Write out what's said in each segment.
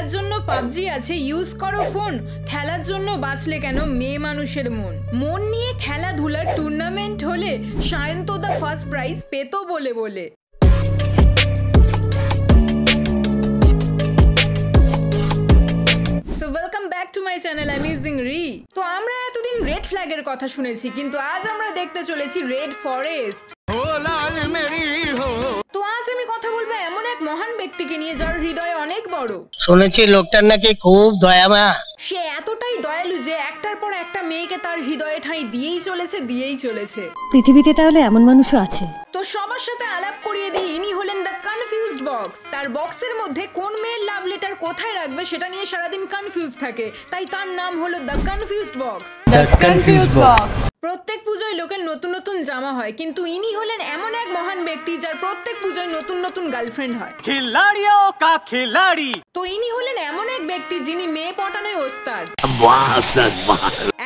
খেলার জন্য পাবজি আছে, ইউজ করো ফোন। খেলার জন্য বাঁচলে কেন মেয়ে মানুষের মন। মন নিয়ে খেলাধুলার টুর্নামেন্ট হলে সায়ন্তদা ফার্স্ট প্রাইজ পেতো বলে বলে। So welcome back to my channel Amazing Ri। তো আমরা এতদিন রেড ফ্ল্যাগের কথা শুনেছি, কিন্তু আজ আমরা দেখতে চলেছি রেড ফরেস্ট। তো আজ আমি কথা বলবো এমন এক মহান ব্যক্তিকে নিয়ে যার হৃদয় অনেক বড়। শুনেছি লোকটার নাকি খুব দয়ামা। সে এতটাই দয়ালু যে একটার পর একটা মেয়েকে তার হৃদয়ে ঠাঁই দিয়েই চলেছে। পৃথিবীতে তাহলে এমন মানুষও আছে। তো সবার সাথে আলাপ করিয়ে দিই, ইনি হলেন দ্য কনফিউজড বক্স। তার বক্সের মধ্যে কোন মেয়ের লাভ লেটার কোথায় রাখবে সেটা নিয়ে সারাদিন কনফিউজ থাকে, তাই তার নাম হলো দ্য কনফিউজড বক্স। প্রত্যেক পুজোয় লোকের নতুন নতুন জামা হয়, কিন্তু ইনি হলেন এমন এক মহান ব্যক্তি যার প্রত্যেক পুজোয় নতুন নতুন গার্লফ্রেন্ড হয়। তো ইনি হলেন এমন এক ব্যক্তি যিনি মেয়ে পটানোয় ওস্তাদ।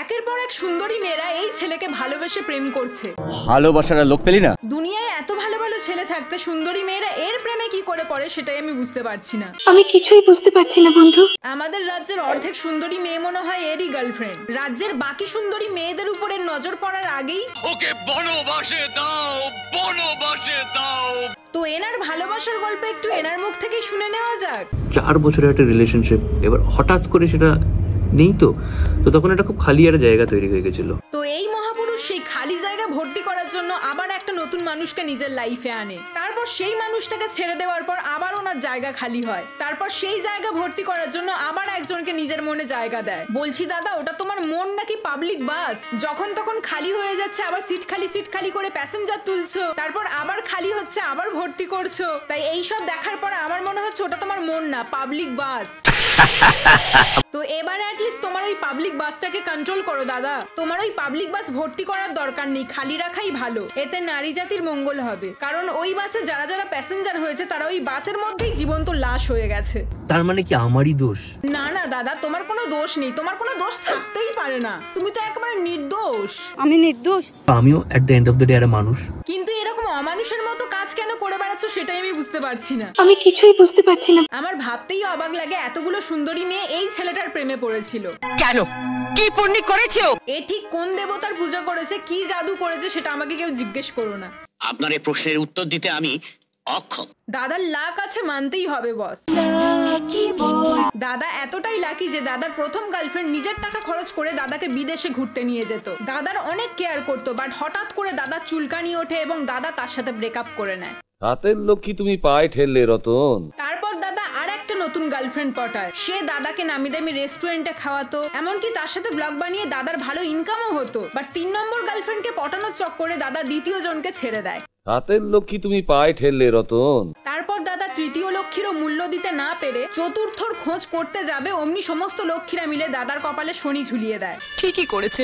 একের পর এক সুন্দরী মেয়েরা এই ছেলেকে ভালোবেসে প্রেম করছে। ভালোবাসার লোক পেলি না? দুনিয়ায় এত ভালো ভালো ছেলে থাকতে সুন্দরী মেয়েরা এর প্রেমে কি করে পড়ে সেটাই আমি বুঝতে পারছি না। আমি কিছুই বুঝতে পারছি না বন্ধু। আমাদের রাজ্যের অর্ধেক সুন্দরী মেয়ে মনে হয় এরই গার্লফ্রেন্ড। রাজ্যের বাকি সুন্দরী মেয়েদের উপরে নজর পড়ার আগেই ওকে বনবাসে দাও। তো এনার ভালোবাসার গল্প একটু এনার মুখ থেকে শুনে নেওয়া যাক। 4 বছরের একটা রিলেশনশিপ, এবার হঠাৎ করে সেটা নেই, তো তখন এটা খুব খালি একটা জায়গা তৈরি হয়ে গেছিল। তো এই মহাপুরুষ সেই খালি জায়গা ভর্তি করার জন্য আবার একটা নতুন মানুষকে নিজের লাইফে আনে। তারপর সেই মানুষটাকে ছেড়ে দেওয়ার পর আবার ওনার জায়গা খালি হয়। তারপর সেই জায়গা ভর্তি করার জন্য আবার একজনকে নিজের মনে জায়গা দেয়। বলছি দাদা, ওটা তোমার মন নাকি পাবলিক বাস? যখন তখন খালি হয়ে যাচ্ছে, আবার সিট খালি করে প্যাসেঞ্জার তুলছো, তারপর আবার খালি হচ্ছে, আবার ভর্তি করছো। তাই এইসব দেখার পর আমার মনে হচ্ছে ওটা তোমার মন না, পাবলিক বাস। তো এবার অ্যাটলিস্ট তোমার ওই পাবলিক বাসটাকে কন্ট্রোল করো দাদা। তোমার ওই পাবলিক বাস ভর্তি করার দরকার নেই, খালি রাখাই ভালো। এতে নারী জাতির মঙ্গল হবে, কারণ ওই বাসে যারা যারা প্যাসেঞ্জার হয়েছে তারা ওই বাসের মধ্যেই জীবন্ত লাশ হয়ে গেছে। তার মানে কি আমারই দোষ? না না দাদা, তোমার কোনো দোষ নেই, তোমার কোনো দোষ থাকতেই পারে না। তুমি তো একেবারে নির্দোষ। আমি নির্দোষ? আমিও at the end of the day একটা মানুষ। কিন্তু এরকম অমানুষের মতো কাজ কেন করে বেড়াচ্ছ সেটাই আমি বুঝতে পারছি না। আমি কিছুই বুঝতে পারছি না। আমার ভাবতেই অবাক লাগে এতগুলো সুন্দরী মেয়ে এই ছেলেটার প্রেমে পড়েছিল। কেন? কি পুণ্য করেছে ও? এ ঠিক কোন দেবতার পূজা করেছে, কি জাদু করেছে সেটা আমাকে কেউ জিজ্ঞেস করো না। আপনার এই প্রশ্নের উত্তর দিতে আমি অক্ষম। দাদার লাক আছে মানতেই হবে বস। দাদা এতটাই লাকি যে দাদার প্রথম গার্লফ্রেন্ড নিজের টাকা খরচ করে দাদাকে বিদেশে ঘুরতে নিয়ে যেত। দাদার অনেক কেয়ার করতো, বাট হঠাৎ করে দাদার চুলকানি ওঠে এবং দাদা তার সাথে ব্রেকআপ করে নেয়। হাতের লক্ষ্মী তুমি পায়ে ঠেললে রতন। তারপর দাদা আর একটা নতুন গার্লফ্রেন্ড পটায়। সে দাদাকে নামি দামি রেস্টুরেন্টে খাওয়াতো, এমনকি তার সাথে ব্লগ বানিয়ে দাদার ভালো ইনকামও হতো। বাট 3 নম্বর গার্লফ্রেন্ডকে পটানোর চক্করে দাদা দ্বিতীয় জনকে ছেড়ে দেয়। হাতের লক্ষ্মী তুমি পায়ে ঠেললে রতন। তারপর দাদা তৃতীয় লক্ষ্মীরও মূল্য দিতে না পেরে চতুর্থর খোঁজ করতে যাবে, অমনি সমস্ত লক্ষ্মীরা মিলে দাদার কপালে শনি ঝুলিয়ে দেয়। ঠিকই করেছে,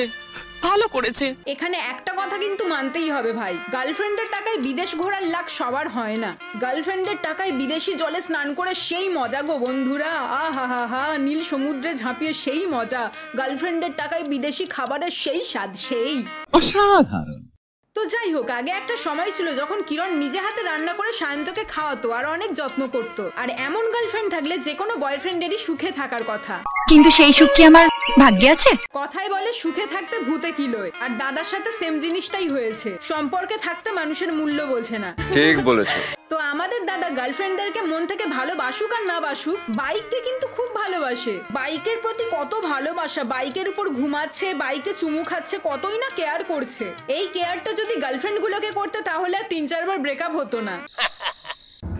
ভালো করেছে। এখানে একটা কথা কিন্তু মানতেই হবে ভাই, গার্লফ্রেন্ডের টাকায় বিদেশ ঘোরার লাক সবার হয় না। গার্লফ্রেন্ডের টাকায় বিদেশি জলে স্নান করে সেই মজা গো বন্ধুরা, আহা, নীল সমুদ্রে ঝাঁপিয়ে সেই মজা। গার্লফ্রেন্ডের টাকায় বিদেশি খাবারের সেই স্বাদ, সেই অসাধারণ। তো যাই হোক, আগে একটা সময় ছিল যখন কিরণ নিজে হাতে রান্না করে সায়ন্তকে খাওয়াতো আর অনেক যত্ন করতো। আর এমন গার্লফ্রেন্ড থাকলে যে কোনো বয়ফ্রেন্ডেরই সুখে থাকার কথা। কিন্তু সেই সুখ কি আমার ভাগ্যে আছে? কথাই বলে সুখে থাকতে ভূতে কিলোয়, আর দাদার সাথে সেম জিনিসটাই হয়েছে। সম্পর্কে থাকতে মানুষের মূল্য বোঝে না। ঠিক বলেছো। তো আমাদের দাদা গার্লফ্রেন্ডদেরকে মন থেকে ভালোবাসুক আর না বাসুক, বাইককে কিন্তু খুব ভালোবাসে। বাইকের প্রতি কত ভালোবাসা, বাইকের উপর ঘুমাচ্ছে, বাইকে চুমু খাচ্ছে, কতই না কেয়ার করছে। এই কেয়ারটা যদি গার্লফ্রেন্ড গুলোকে করতে তাহলে আর 3-4 বার ব্রেকআপ হতো না।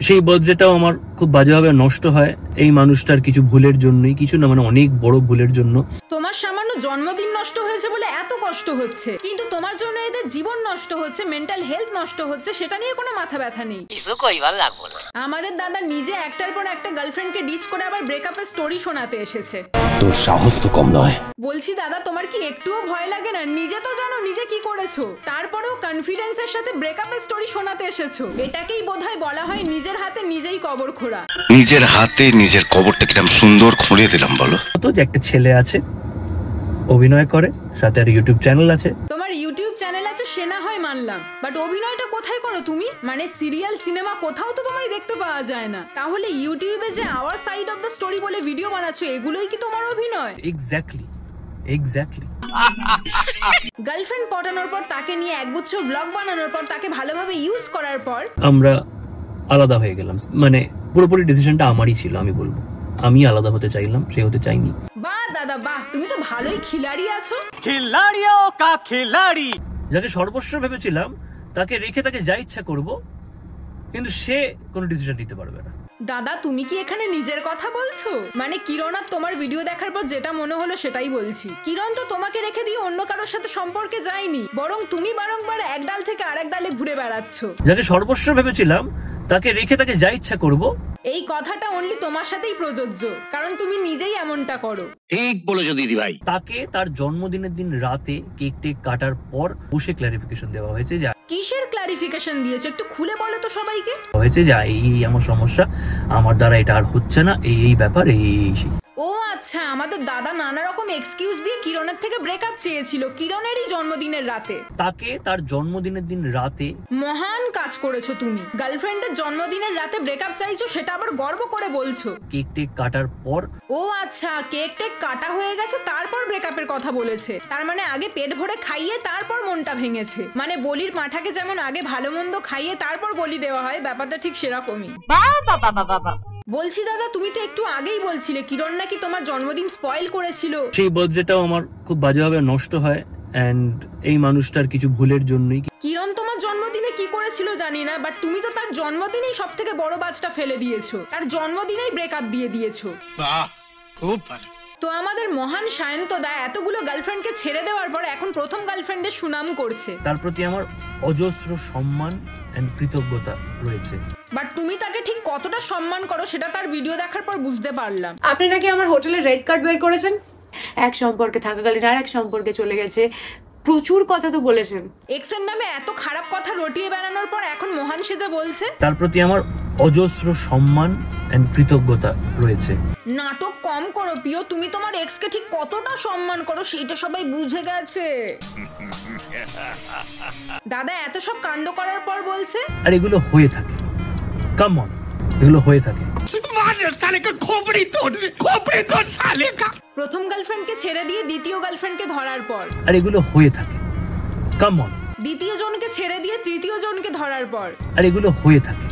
সেই বার্থডেটাও আমার খুব বাজেভাবে নষ্ট হয় এই মানুষটার কিছু ভুলের জন্যই, কিছু না মানে অনেক বড় ভুলের জন্য। তোমার সামান্য জন্মদিন নষ্ট হয়েছে বলে এত কষ্ট হচ্ছে, কিন্তু তোমার জন্য এদের জীবন নষ্ট হচ্ছে, মেন্টাল হেলথ নষ্ট হচ্ছে, সেটা নিয়ে কোনো মাথা ব্যথা নেই। কিছু কইবার লাগবো না। আমাদের দাদা নিজে একটার পর একটা গার্লফ্রেন্ডকে ডিচ করে আবার ব্রেকআপের স্টোরি শোনাতে এসেছে। তোর সাহস তো কম নয়। বলছি দাদা, তোমার কি একটুও ভয় লাগে না? নিজে তো জানো নিজে কি করেছো, তারপরেও কনফিডেন্সের সাথে ব্রেকআপের স্টোরি শোনাতে এসেছো। এটাকেই বোধহয় বলা হয় নিজের হাতে নিজেই কবর খোঁড়া। নিজের হাতে নিজের কবরটা কিরকম সুন্দর খুঁড়ে দিলাম বলো তো। যে একটা ছেলে আছে, অভিনয় করে, সাথে আর ইউটিউব চ্যানেল আছে। তোমার ইউটিউব চ্যানেল আছে সে না হয় জানলাম, বাট অভিনয়টা কোথায় করো তুমি? মানে সিরিয়াল সিনেমা কোথাও তো তোমায় দেখতে পাওয়া যায় না। তাহলে ইউটিউবে যে hour side of the story বলে ভিডিও বানাচ্ছ, এগুলোই কি তোমার অভিনয়? এক্স্যাক্টলি। গার্লফ্রেন্ড পটানোর পর, তাকে নিয়ে একগুচ্ছ ব্লগ বানানোর পর, তাকে ভালোভাবে ইউজ করার পর আমরা আলাদা হয়ে গেলাম। মানে পুরোপুরি ডিসিশনটা আমারই ছিল, আমি বলবো। আমি আলাদা হতে চাইলাম, সে হতে চাইনি। বাহ দাদা বাহ, তুমি তো ভালোই খিলাড়ি আছো। যাকে সর্বস্ব ভেবেছিলাম তাকে রেখে তাকে যা ইচ্ছা করব, কিন্তু সে কোনো ডিসিশন নিতে পারবে না। দাদা তুমি কি এখানে নিজের কথা বলছো? মানে কিরণ আর তোমার ভিডিও দেখার পর যেটা মনে হলো সেটাই বলছি। কিরণ তো তোমাকে রেখে দিয়ে অন্য কারোর সাথে সম্পর্কে যায়নি, বরং তুমি বারংবার এক ডাল থেকে আরেক ডালে ঘুরে বেড়াচ্ছ। যাকে সর্বস্ব ভেবেছিলাম তাকে রেখে তাকে যা ইচ্ছা করব। এই কথাটা অনলি তোমার সাথেই প্রযোজ্য, কারণ তুমি নিজেই এমনটা করো। ঠিক বলেছো দিদি ভাই। তাকে তার জন্মদিনের দিন রাতে কেক টেক কাটার পর বসে ক্লারিফিকেশন দেওয়া হয়েছে যে কিসের ক্লারিফিকেশন দিয়েছো? একটু খুলে বলো তো সবাইকে। এই আমার সমস্যা, আমার দ্বারা এটা আর হচ্ছে না, এই ব্যাপার, এই সেই। ও আচ্ছা, আমাদের দাদা নানা রকম এক্সকিউজ দিয়ে কিরণের থেকে ব্রেকআপ চেয়েছিল কিরণেরই জন্মদিনের রাতে। তাকে তার জন্মদিনের দিন রাতে। মহান কাজ করেছো তুমি। গার্লফ্রেন্ডের জন্মদিনের রাতে ব্রেকআপ চাইছো, সেটা আবার গর্ব করে বলছো। কেক টেক কাটার পর। ও আচ্ছা, কেক টেক কাটা হয়ে গেছে তারপর ব্রেকআপের কথা বলেছে। তার মানে আগে পেট ভরে খাইয়ে তারপর মনটা ভেঙেছে। মানে বলির পাঁঠাকে যেমন আগে ভালো মন্দ খাইয়ে তারপর বলি দেওয়া হয়, ব্যাপারটা ঠিক সেরকমই। বলছি দাদা, তুমি তো একটু আগেই বলছিলে কিরণ নাকি তোমার জন্মদিন স্পয়েল করেছিল। সেই বার্থডেটাও আমার খুব বাজেভাবে নষ্ট হয়, এন্ড এই মানুষটার কিছু ভুলের জন্যই। কিরণ তোমার জন্মদিনে কি করেছিল জানি না, বাট তুমি তো তার জন্মদিনেই সব থেকে বড় বাজটা ফেলে দিয়েছো। তার জন্মদিনেই ব্রেকআপ দিয়ে দিয়েছো। খুব ভালো। তো আমাদের মহান সায়ন্তদা এতগুলো গার্লফ্রেন্ডকে ছেড়ে দেওয়ার পর এখন প্রথম গার্লফ্রেন্ডের সুনাম করছে। তার প্রতি আমার অজস্র সম্মান এন্ড কৃতজ্ঞতা রয়েছে। বাট তুমি তাকে ঠিক কতটা সম্মান করো সেটা তার ভিডিও দেখার পর বুঝতে পারলাম। আপনি নাকি আমার হোটেলে রেড কার্ড বের করেছেন, এক সম্পর্কে থাকাকালীন আর এক সম্পর্কে চলে গেছে, প্রচুর কথা তো বলেছেন। এক্সের নামে এত খারাপ কথা রটিয়ে বেড়ানোর পর এখন মহান সেজে বলছে। তার প্রতি আমার অজস্র সম্মান এন্ড কৃতজ্ঞতা রয়েছে। নাটক কম করো প্রিয়, তুমি তোমার এক্সকে ঠিক কতটা সম্মান করো সেটা সবাই বুঝে গেছে। দাদা এত সব কাণ্ড করার পর বলছে, আর এগুলো হয়ে থাকে, কাম অন, এগুলো হয়ে থাকে। প্রথম গার্লফ্রেন্ডকে ছেড়ে দিয়ে দ্বিতীয় গার্লফ্রেন্ডকে ধরার পর। আর এগুলো হয়ে থাকে, কাম অন। দ্বিতীয় জনকে ছেড়ে দিয়ে তৃতীয় জনকে ধরার পর। আর এগুলো হয়ে থাকে,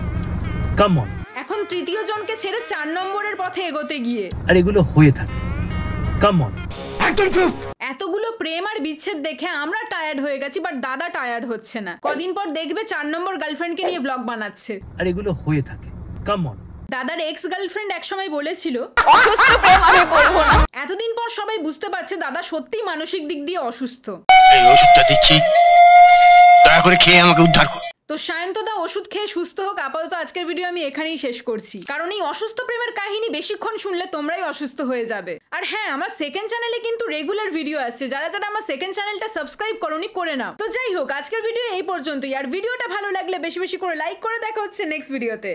কাম অন। এখন তৃতীয় জনকে ছেড়ে 4 নম্বরের পথে এগোতে গিয়ে। আর এগুলো হয়ে থাকে, কাম অন। এতগুলো প্রেম আর বিচ্ছেদ দেখে আমরা টায়ার্ড হয়ে গেছি, বাট দাদা টায়ার্ড হচ্ছে না। কদিন পর দেখবে 4 নম্বর গার্লফ্রেন্ডকে নিয়ে ব্লগ বানাচ্ছে। আর এগুলো হয়ে থাকে, কাম অন। দাদার এক্স গার্লফ্রেন্ড একসময় বলেছিল এতদিন পর সবাই বুঝতে পারছে দাদা সত্যিই মানসিক দিক দিয়ে অসুস্থ। এই ওষুধটা দিচ্ছি, দয়া করে খেয়ে আমাকে উদ্ধার করো। তো সায়ন্তদা ওষুধ খেয়ে সুস্থ হোক। আপাতত আজকের ভিডিও আমি এখানেই শেষ করছি, কারণ এই অসুস্থ প্রেমের কাহিনী বেশিক্ষণ শুনলে তোমরাই অসুস্থ হয়ে যাবে। আর হ্যাঁ, আমার সেকেন্ড চ্যানেলে কিন্তু রেগুলার ভিডিও আসছে, যারা যারা আমার সেকেন্ড চ্যানেলটা সাবস্ক্রাইব করোনি করে নাও। তো যাই হোক, আজকের ভিডিও এই পর্যন্তই। আর ভিডিওটা ভালো লাগলে বেশি বেশি করে লাইক করে দেখা হচ্ছে নেক্সট ভিডিওতে।